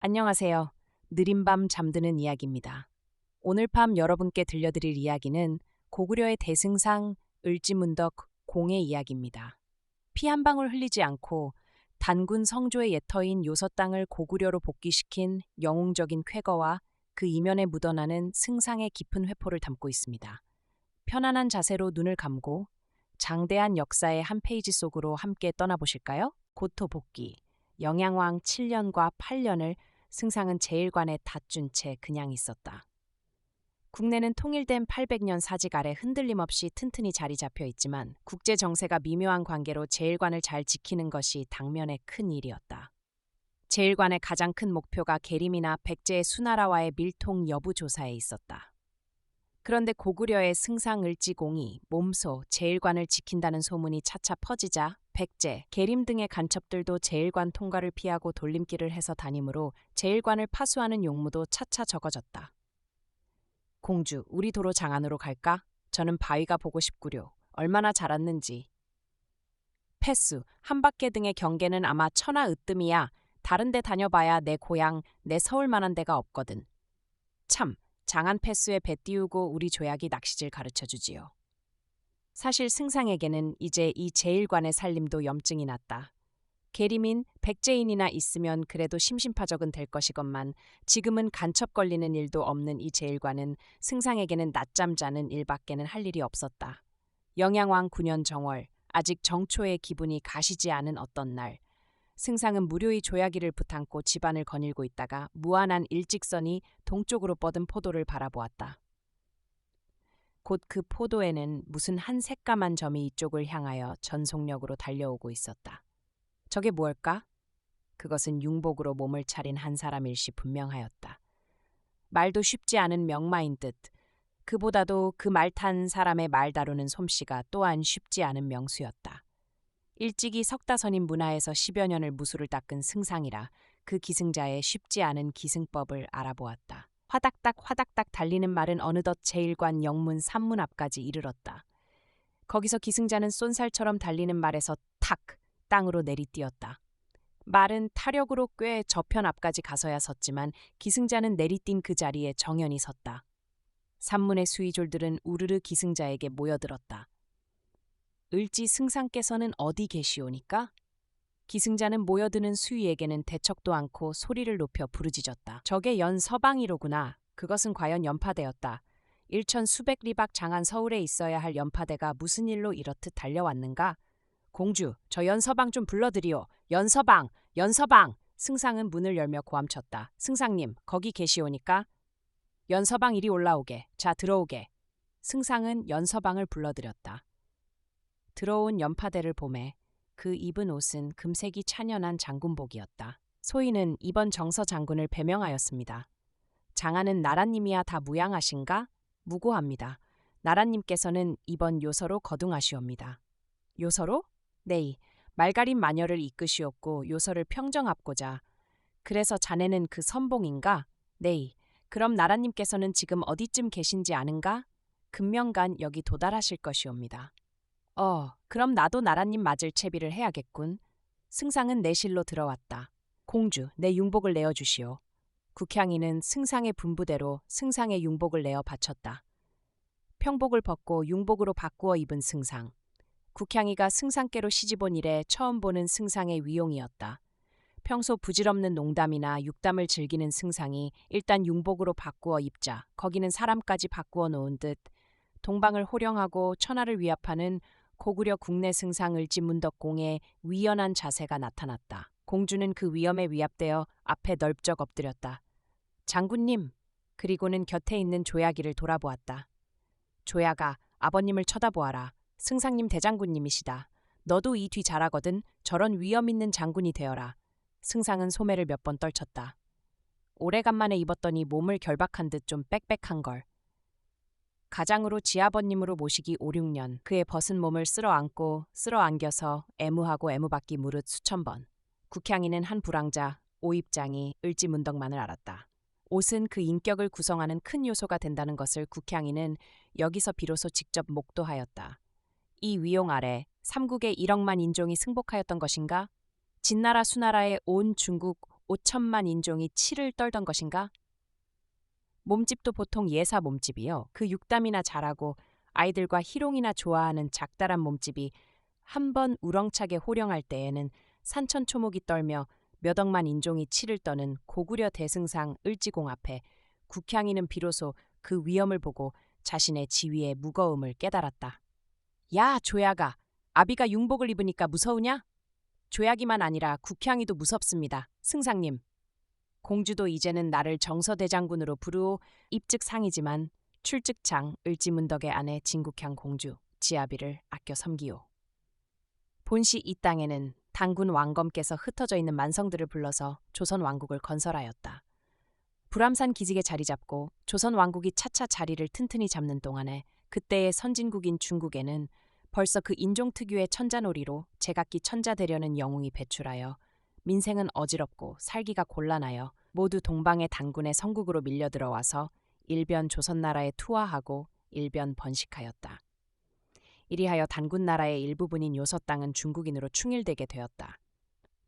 안녕하세요. 느린 밤 잠드는 이야기입니다. 오늘 밤 여러분께 들려드릴 이야기는 고구려의 대승상 을지문덕 공의 이야기입니다. 피 한 방울 흘리지 않고 단군 성조의 옛터인 요서 땅을 고구려로 복귀시킨 영웅적인 쾌거와 그 이면에 묻어나는 승상의 깊은 회포를 담고 있습니다. 편안한 자세로 눈을 감고 장대한 역사의 한 페이지 속으로 함께 떠나보실까요? 고토 복귀, 영양왕 7년과 8년을 승상은 제일관에 닷준 채 그냥 있었다. 국내는 통일된 800년 사직 아래 흔들림 없이 튼튼히 자리 잡혀 있지만 국제 정세가 미묘한 관계로 제일관을 잘 지키는 것이 당면의 큰 일이었다. 제일관의 가장 큰 목표가 계림이나 백제의 수나라와의 밀통 여부 조사에 있었다. 그런데 고구려의 승상 을지공이 몸소 제일관을 지킨다는 소문이 차차 퍼지자 백제, 계림 등의 간첩들도 제일관 통과를 피하고 돌림길을 해서 다니므로 제일관을 파수하는 용무도 차차 적어졌다. 공주, 우리 도로 장안으로 갈까? 저는 바위가 보고 싶구려. 얼마나 자랐는지. 패수, 한박계 등의 경계는 아마 천하 으뜸이야. 다른 데 다녀봐야 내 고향, 내 서울만한 데가 없거든. 참, 장안 패수에 배 띄우고 우리 조약이 낚시질 가르쳐주지요. 사실 승상에게는 이제 이 제일관의 살림도 염증이 났다. 계림인, 백제인이나 있으면 그래도 심심파적은 될 것이건만 지금은 간첩 걸리는 일도 없는 이 제일관은 승상에게는 낮잠 자는 일밖에는 할 일이 없었다. 영양왕 9년 정월, 아직 정초의 기분이 가시지 않은 어떤 날, 승상은 무료히 조야기를 붙안고 집안을 거닐고 있다가 무한한 일직선이 동쪽으로 뻗은 포도를 바라보았다. 곧 그 포도에는 무슨 한 새까만 점이 이쪽을 향하여 전속력으로 달려오고 있었다. 저게 무엇일까? 그것은 융복으로 몸을 차린 한 사람일시 분명하였다. 말도 쉽지 않은 명마인 듯 그보다도 그 말 탄 사람의 말 다루는 솜씨가 또한 쉽지 않은 명수였다. 일찍이 석다선인 문화에서 10여 년을 무술을 닦은 승상이라 그 기승자의 쉽지 않은 기승법을 알아보았다. 화닥닥 화닥닥 달리는 말은 어느덧 제일관 영문 산문 앞까지 이르렀다. 거기서 기승자는 쏜살처럼 달리는 말에서 탁 땅으로 내리뛰었다. 말은 타력으로 꽤 저편 앞까지 가서야 섰지만 기승자는 내리뛴 그 자리에 정연히 섰다. 산문의 수의졸들은 우르르 기승자에게 모여들었다. 을지 승상께서는 어디 계시오니까? 기승자는 모여드는 수위에게는 대척도 않고 소리를 높여 부르짖었다. 저게 연서방이로구나. 그것은 과연 연파대였다. 일천 수백 리박 장안 서울에 있어야 할 연파대가 무슨 일로 이렇듯 달려왔는가? 공주, 저 연서방 좀 불러드리오. 연서방! 연서방! 승상은 문을 열며 고함쳤다. 승상님, 거기 계시오니까? 연서방 이리 올라오게. 자, 들어오게. 승상은 연서방을 불러들였다. 들어온 연파대를 보매 그 입은 옷은 금색이 찬연한 장군복이었다. 소인은 이번 정서 장군을 배명하였습니다. 장하는 나라님이야 다 무양하신가? 무고합니다. 나라님께서는 이번 요서로 거둥하시옵니다. 요서로? 네이, 말가림 마녀를 이끄시었고 요서를 평정합고자. 그래서 자네는 그 선봉인가? 네이, 그럼 나라님께서는 지금 어디쯤 계신지 아는가? 금명간 여기 도달하실 것이옵니다. 그럼 나도 나라님 맞을 채비를 해야겠군. 승상은 내실로 들어왔다. 공주, 내 융복을 내어주시오. 국향이는 승상의 분부대로 승상의 융복을 내어 바쳤다. 평복을 벗고 융복으로 바꾸어 입은 승상. 국향이가 승상께로 시집온 이래 처음 보는 승상의 위용이었다. 평소 부질없는 농담이나 육담을 즐기는 승상이 일단 융복으로 바꾸어 입자 거기는 사람까지 바꾸어 놓은 듯 동방을 호령하고 천하를 위압하는 고구려 국내 승상 을지문덕공의 위연한 자세가 나타났다. 공주는 그 위험에 위압되어 앞에 널쩍 엎드렸다. 장군님! 그리고는 곁에 있는 조야기를 돌아보았다. 조야가, 아버님을 쳐다보아라. 승상님 대장군님이시다. 너도 이 뒤 잘하거든. 저런 위험 있는 장군이 되어라. 승상은 소매를 몇 번 떨쳤다. 오래간만에 입었더니 몸을 결박한 듯 좀 빽빽한 걸. 가장으로 지아버님으로 모시기 5, 6년 그의 벗은 몸을 쓸어 안고 쓸어 안겨서 애무하고 애무받기 무릇 수천 번. 국향이는 한 불황자, 오입장이 을지문덕만을 알았다. 옷은 그 인격을 구성하는 큰 요소가 된다는 것을 국향이는 여기서 비로소 직접 목도하였다. 이 위용 아래 삼국의 1억만 인종이 승복하였던 것인가? 진나라 수나라의 온 중국 5천만 인종이 치를 떨던 것인가? 몸집도 보통 예사 몸집이요. 그 육담이나 잘하고 아이들과 희롱이나 좋아하는 작달한 몸집이 한 번 우렁차게 호령할 때에는 산천초목이 떨며 몇 억만 인종이 치를 떠는 고구려 대승상 을지공 앞에 국향이는 비로소 그 위엄을 보고 자신의 지위의 무거움을 깨달았다. 야, 조야가, 아비가 융복을 입으니까 무서우냐? 조야기만 아니라 국향이도 무섭습니다. 승상님. 공주도 이제는 나를 정서대장군으로 부르오. 입즉 상이지만 출즉장 을지문덕의 아내 진국향 공주 지아비를 아껴 섬기오. 본시 이 땅에는 단군 왕검께서 흩어져 있는 만성들을 불러서 조선 왕국을 건설하였다. 불암산 기슭에 자리 잡고 조선 왕국이 차차 자리를 튼튼히 잡는 동안에 그때의 선진국인 중국에는 벌써 그 인종 특유의 천자놀이로 제각기 천자 되려는 영웅이 배출하여 민생은 어지럽고 살기가 곤란하여 모두 동방의 단군의 성국으로 밀려들어와서 일변 조선나라에 투하하고 일변 번식하였다. 이리하여 단군 나라의 일부분인 요서 땅은 중국인으로 충일되게 되었다.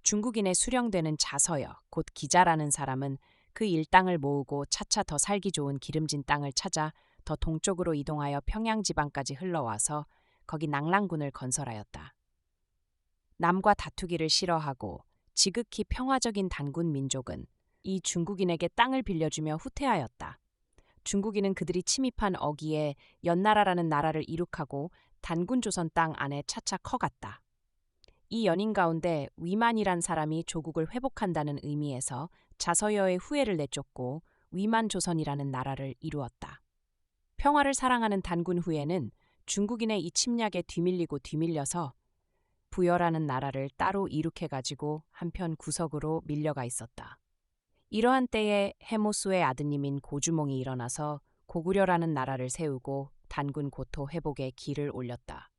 중국인의 수령되는 자서여 곧 기자라는 사람은 그 일당을 모으고 차차 더 살기 좋은 기름진 땅을 찾아 더 동쪽으로 이동하여 평양 지방까지 흘러와서 거기 낭랑군을 건설하였다. 남과 다투기를 싫어하고 지극히 평화적인 단군 민족은 이 중국인에게 땅을 빌려주며 후퇴하였다. 중국인은 그들이 침입한 어기에 연나라라는 나라를 이룩하고 단군 조선 땅 안에 차차 커갔다. 이 연인 가운데 위만이란 사람이 조국을 회복한다는 의미에서 자서여의 후예를 내쫓고 위만조선이라는 나라를 이루었다. 평화를 사랑하는 단군 후예는 중국인의 이 침략에 뒤밀려서 부여라는 나라를 따로 이룩해가지고 한편 구석으로 밀려가 있었다. 이러한 때에 해모수의 아드님인 고주몽이 일어나서 고구려라는 나라를 세우고 단군 고토 회복에 길을 올렸다.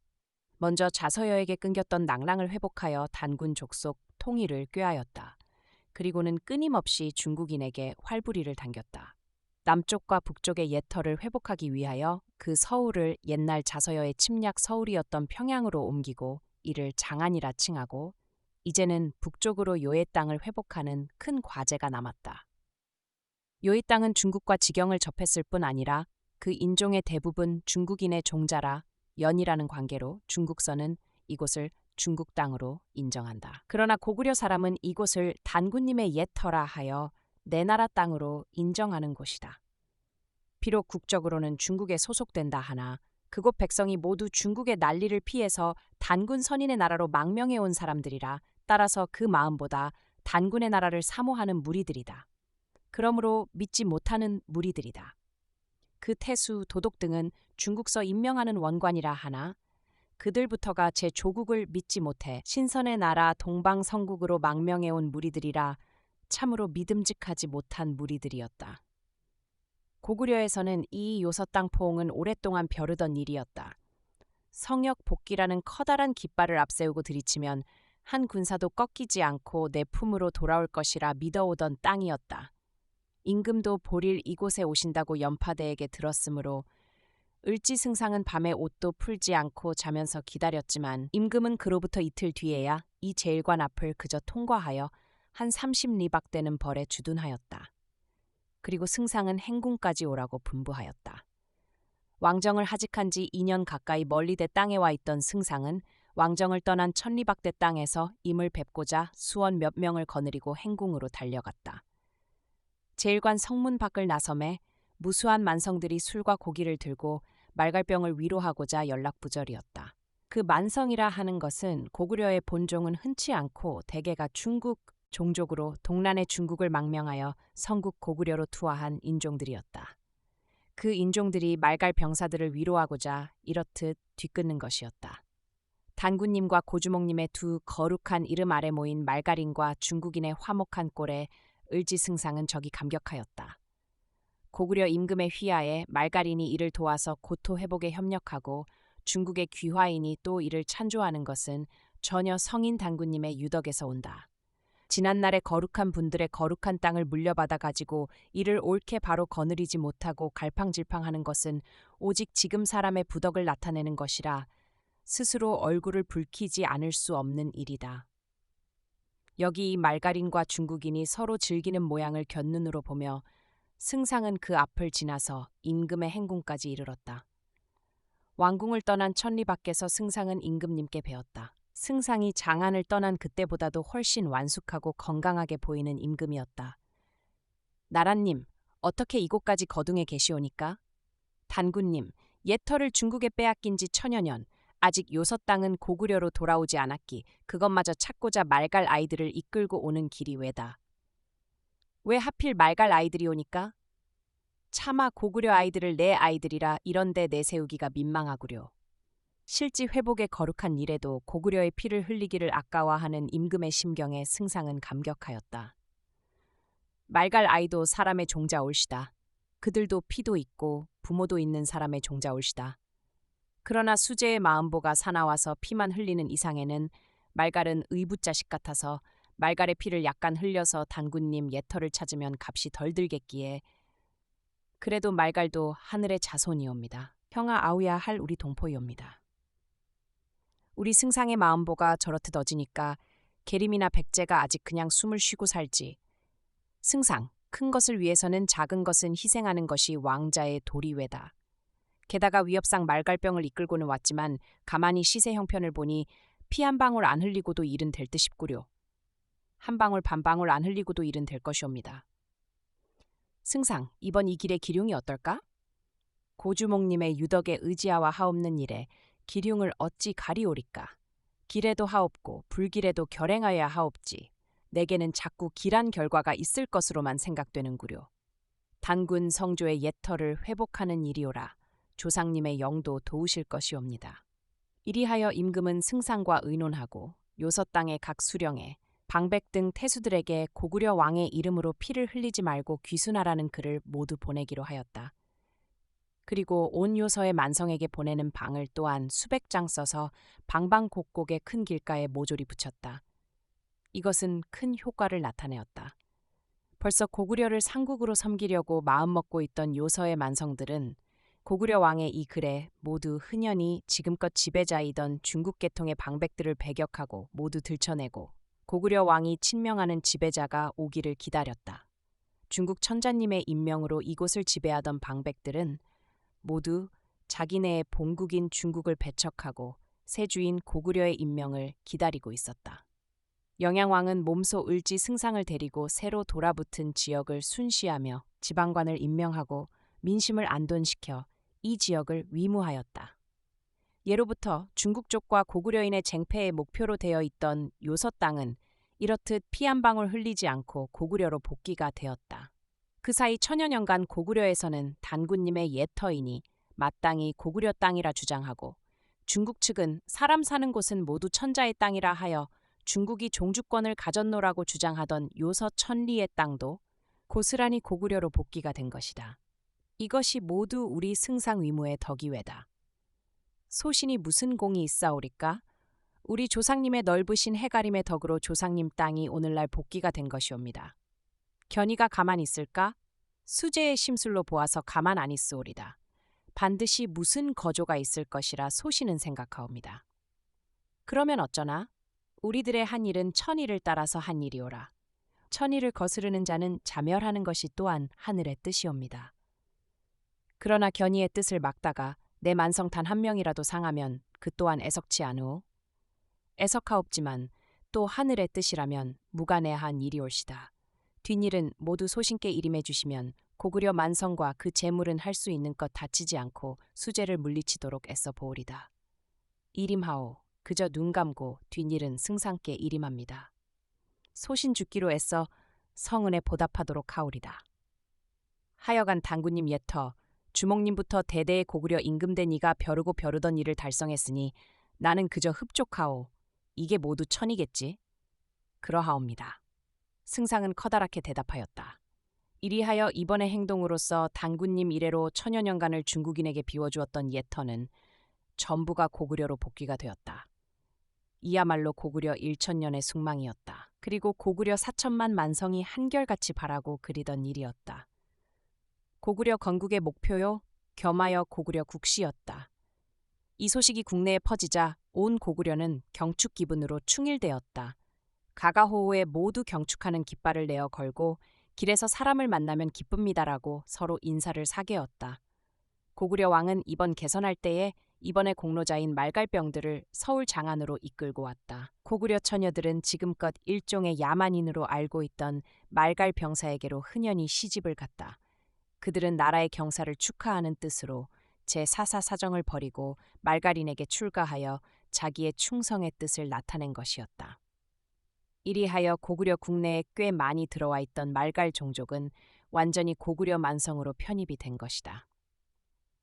먼저 자서여에게 끊겼던 낭랑을 회복하여 단군 족속 통일을 꾀하였다. 그리고는 끊임없이 중국인에게 활부리를 당겼다. 남쪽과 북쪽의 옛터를 회복하기 위하여 그 서울을 옛날 자서여의 침략 서울이었던 평양으로 옮기고 이를 장안이라 칭하고 이제는 북쪽으로 요의 땅을 회복하는 큰 과제가 남았다. 요의 땅은 중국과 지경을 접했을 뿐 아니라 그 인종의 대부분 중국인의 종자라 연이라는 관계로 중국서는 이곳을 중국 땅으로 인정한다. 그러나 고구려 사람은 이곳을 단군님의 옛터라 하여 내 나라 땅으로 인정하는 곳이다. 비록 국적으로는 중국에 소속된다 하나 그곳 백성이 모두 중국의 난리를 피해서 단군 선인의 나라로 망명해 온 사람들이라 따라서 그 마음보다 단군의 나라를 사모하는 무리들이다. 그러므로 믿지 못하는 무리들이다. 그 태수, 도독 등은 중국서 임명하는 원관이라 하나 그들부터가 제 조국을 믿지 못해 신선의 나라 동방성국으로 망명해 온 무리들이라 참으로 믿음직하지 못한 무리들이었다. 고구려에서는 이 요서 땅 포옹은 오랫동안 벼르던 일이었다. 성역 복귀라는 커다란 깃발을 앞세우고 들이치면 한 군사도 꺾이지 않고 내 품으로 돌아올 것이라 믿어오던 땅이었다. 임금도 보릴 이곳에 오신다고 연파대에게 들었으므로 을지승상은 밤에 옷도 풀지 않고 자면서 기다렸지만 임금은 그로부터 이틀 뒤에야 이 제일관 앞을 그저 통과하여 한 30리박 되는 벌에 주둔하였다. 그리고 승상은 행궁까지 오라고 분부하였다. 왕정을 하직한 지 2년 가까이 멀리대 땅에 와 있던 승상은 왕정을 떠난 천리박대 땅에서 임을 뵙고자 수원 몇 명을 거느리고 행궁으로 달려갔다. 제일관 성문 밖을 나섬에 무수한 만성들이 술과 고기를 들고 말갈병을 위로하고자 연락부절이었다. 그 만성이라 하는 것은 고구려의 본종은 흔치 않고 대개가 중국 종족으로 동란의 중국을 망명하여 성국 고구려로 투하한 인종들이었다. 그 인종들이 말갈 병사들을 위로하고자 이렇듯 뒤끝는 것이었다. 단군님과 고주몽님의 두 거룩한 이름 아래 모인 말갈인과 중국인의 화목한 꼴에 을지승상은 적이 감격하였다. 고구려 임금의 휘하에 말갈인이 이를 도와서 고토 회복에 협력하고 중국의 귀화인이 또 이를 찬조하는 것은 전혀 성인 단군님의 유덕에서 온다. 지난날의 거룩한 분들의 거룩한 땅을 물려받아 가지고 이를 옳게 바로 거느리지 못하고 갈팡질팡하는 것은 오직 지금 사람의 부덕을 나타내는 것이라 스스로 얼굴을 붉히지 않을 수 없는 일이다. 여기 말갈인과 중국인이 서로 즐기는 모양을 곁눈으로 보며 승상은 그 앞을 지나서 임금의 행궁까지 이르렀다. 왕궁을 떠난 천리 밖에서 승상은 임금님께 배웠다. 승상이 장안을 떠난 그때보다도 훨씬 완숙하고 건강하게 보이는 임금이었다. 나라님, 어떻게 이곳까지 거둥에 계시오니까? 단군님, 옛터를 중국에 빼앗긴 지 천여 년, 아직 요서 땅은 고구려로 돌아오지 않았기, 그것마저 찾고자 말갈 아이들을 이끌고 오는 길이 왜다. 왜 하필 말갈 아이들이 오니까? 차마 고구려 아이들을 내 아이들이라 이런데 내세우기가 민망하구려. 실지 회복의 거룩한 일에도 고구려의 피를 흘리기를 아까워하는 임금의 심경에 승상은 감격하였다. 말갈 아이도 사람의 종자 올시다. 그들도 피도 있고 부모도 있는 사람의 종자 올시다. 그러나 수재의 마음보가 사나워서 피만 흘리는 이상에는 말갈은 의붓자식 같아서 말갈의 피를 약간 흘려서 단군님 옛터를 찾으면 값이 덜 들겠기에 그래도 말갈도 하늘의 자손이옵니다. 형아 아우야 할 우리 동포이옵니다. 우리 승상의 마음보가 저렇듯 어지니까 계림이나 백제가 아직 그냥 숨을 쉬고 살지. 승상, 큰 것을 위해서는 작은 것은 희생하는 것이 왕자의 도리외다. 게다가 위협상 말갈병을 이끌고는 왔지만 가만히 시세 형편을 보니 피 한 방울 안 흘리고도 일은 될 듯 싶구려. 한 방울 반방울 안 흘리고도 일은 될 것이옵니다. 승상, 이번 이 길의 기륭이 어떨까? 고주목님의 유덕에 의지하와 하옵는 일에 기륭을 어찌 가리오리까? 길에도 하옵고 불길에도 결행하여야 하옵지. 내게는 자꾸 길한 결과가 있을 것으로만 생각되는구려. 단군 성조의 옛터를 회복하는 일이오라. 조상님의 영도 도우실 것이옵니다. 이리하여 임금은 승상과 의논하고 요서 땅의 각 수령에 방백 등 태수들에게 고구려 왕의 이름으로 피를 흘리지 말고 귀순하라는 글을 모두 보내기로 하였다. 그리고 온 요서의 만성에게 보내는 방을 또한 수백 장 써서 방방곡곡의 큰 길가에 모조리 붙였다. 이것은 큰 효과를 나타내었다. 벌써 고구려를 상국으로 섬기려고 마음먹고 있던 요서의 만성들은 고구려 왕의 이 글에 모두 흔연히 지금껏 지배자이던 중국 계통의 방백들을 배격하고 모두 들춰내고 고구려 왕이 친명하는 지배자가 오기를 기다렸다. 중국 천자님의 임명으로 이곳을 지배하던 방백들은 모두 자기네의 본국인 중국을 배척하고 새 주인 고구려의 임명을 기다리고 있었다. 영양왕은 몸소 을지 승상을 데리고 새로 돌아붙은 지역을 순시하며 지방관을 임명하고 민심을 안돈시켜 이 지역을 위무하였다. 예로부터 중국 쪽과 고구려인의 쟁패의 목표로 되어 있던 요서 땅은 이렇듯 피 한 방울 흘리지 않고 고구려로 복귀가 되었다. 그 사이 천여 년간 고구려에서는 단군님의 옛터이니 마땅히 고구려 땅이라 주장하고 중국 측은 사람 사는 곳은 모두 천자의 땅이라 하여 중국이 종주권을 가졌노라고 주장하던 요서 천리의 땅도 고스란히 고구려로 복귀가 된 것이다. 이것이 모두 우리 승상 위무의 덕이외다. 소신이 무슨 공이 있사오리까? 우리 조상님의 넓으신 해가림의 덕으로 조상님 땅이 오늘날 복귀가 된 것이옵니다. 견이가 가만 있을까? 수재의 심술로 보아서 가만 안 있으오리다. 반드시 무슨 거조가 있을 것이라 소신은 생각하옵니다. 그러면 어쩌나? 우리들의 한 일은 천일을 따라서 한 일이오라. 천일을 거스르는 자는 자멸하는 것이 또한 하늘의 뜻이옵니다. 그러나 견이의 뜻을 막다가 내 만성 단 한 명이라도 상하면 그 또한 애석치 않으오. 애석하옵지만 또 하늘의 뜻이라면 무관해한 일이올시다. 뒷일은 모두 소신께 일임해 주시면 고구려 만성과 그 재물은 할 수 있는 것 다치지 않고 수재를 물리치도록 애써 보오리다. 일임하오. 그저 눈 감고 뒷일은 승상께 일임합니다. 소신 죽기로 애써 성은에 보답하도록 하오리다. 하여간 단군님 옛터 주목님부터 대대의 고구려 임금된 이가 벼르고 벼르던 일을 달성했으니 나는 그저 흡족하오. 이게 모두 천이겠지? 그러하옵니다. 승상은 커다랗게 대답하였다. 이리하여 이번의 행동으로써 단군님 이래로 천여 년간을 중국인에게 비워주었던 옛터는 전부가 고구려로 복귀가 되었다. 이야말로 고구려 1천년의 숙망이었다. 그리고 고구려 4천만 만성이 한결같이 바라고 그리던 일이었다. 고구려 건국의 목표요, 겸하여 고구려 국시였다. 이 소식이 국내에 퍼지자 온 고구려는 경축 기분으로 충일되었다. 가가호호에 모두 경축하는 깃발을 내어 걸고 길에서 사람을 만나면 기쁩니다라고 서로 인사를 사게었다. 고구려 왕은 이번 개선할 때에 이번의 공로자인 말갈병들을 서울 장안으로 이끌고 왔다. 고구려 처녀들은 지금껏 일종의 야만인으로 알고 있던 말갈병사에게로 흔연히 시집을 갔다. 그들은 나라의 경사를 축하하는 뜻으로 제4사사정을 버리고 말갈인에게 출가하여 자기의 충성의 뜻을 나타낸 것이었다. 이리하여 고구려 국내에 꽤 많이 들어와 있던 말갈 종족은 완전히 고구려 만성으로 편입이 된 것이다.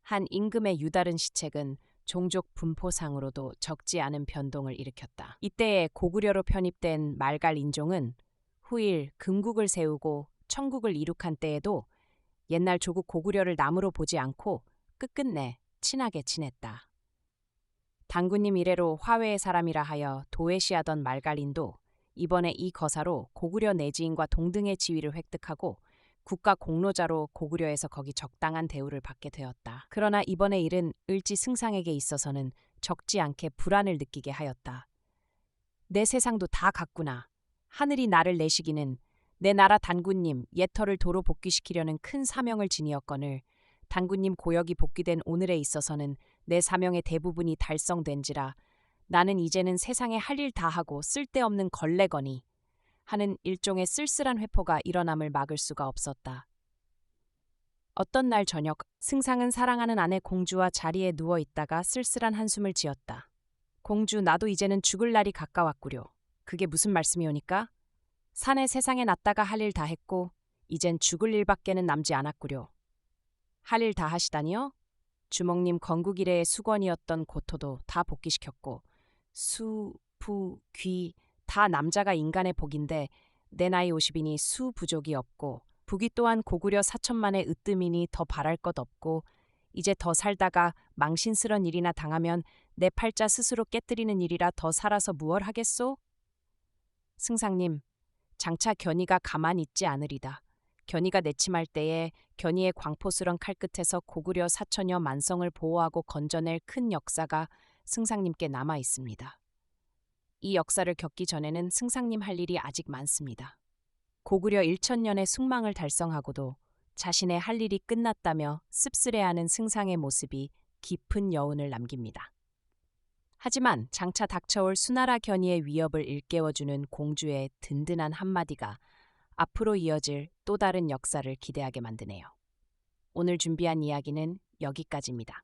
한 임금의 유다른 시책은 종족 분포상으로도 적지 않은 변동을 일으켰다. 이때에 고구려로 편입된 말갈 인종은 후일 금국을 세우고 청국을 이룩한 때에도 옛날 조국 고구려를 남으로 보지 않고 끝끝내 친하게 지냈다. 당군님 이래로 화훼의 사람이라 하여 도외시하던 말갈인도 이번에 이 거사로 고구려 내지인과 동등의 지위를 획득하고 국가 공로자로 고구려에서 거기 적당한 대우를 받게 되었다. 그러나 이번의 일은 을지 승상에게 있어서는 적지 않게 불안을 느끼게 하였다. 내 세상도 다 같구나. 하늘이 나를 내시기는 내 나라 단군님 예터를 도로 복귀시키려는 큰 사명을 지니었거늘 단군님 고역이 복귀된 오늘에 있어서는 내 사명의 대부분이 달성된지라 나는 이제는 세상에 할 일 다 하고 쓸데없는 걸레거니 하는 일종의 쓸쓸한 회포가 일어남을 막을 수가 없었다. 어떤 날 저녁 승상은 사랑하는 아내 공주와 자리에 누워 있다가 쓸쓸한 한숨을 지었다. 공주, 나도 이제는 죽을 날이 가까웠구려. 그게 무슨 말씀이오니까? 사내 세상에 났다가 할 일 다 했고 이젠 죽을 일밖에는 남지 않았구려. 할 일 다 하시다니요? 주먹님 건국 이래의 수건이었던 고토도 다 복귀시켰고 수, 부, 귀 다 남자가 인간의 복인데 내 나이 50이니 수 부족이 없고 부귀 또한 고구려 4천만의 으뜸이니 더 바랄 것 없고 이제 더 살다가 망신스런 일이나 당하면 내 팔자 스스로 깨뜨리는 일이라 더 살아서 무얼 하겠소? 승상님, 장차 견이가 가만히 있지 않으리다. 견이가 내침할 때에 견이의 광포스런 칼끝에서 고구려 4천여 만성을 보호하고 건져낼 큰 역사가 승상님께 남아 있습니다. 이 역사를 겪기 전에는 승상님 할 일이 아직 많습니다. 고구려 1천년의 숙망을 달성하고도 자신의 할 일이 끝났다며 씁쓸해하는 승상의 모습이 깊은 여운을 남깁니다. 하지만 장차 닥쳐올 수나라 견이의 위협을 일깨워주는 공주의 든든한 한마디가 앞으로 이어질 또 다른 역사를 기대하게 만드네요. 오늘 준비한 이야기는 여기까지입니다.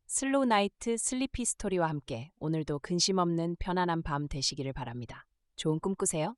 슬로우 나이트 슬리피 스토리와 함께 오늘도 근심 없는 편안한 밤 되시기를 바랍니다. 좋은 꿈 꾸세요.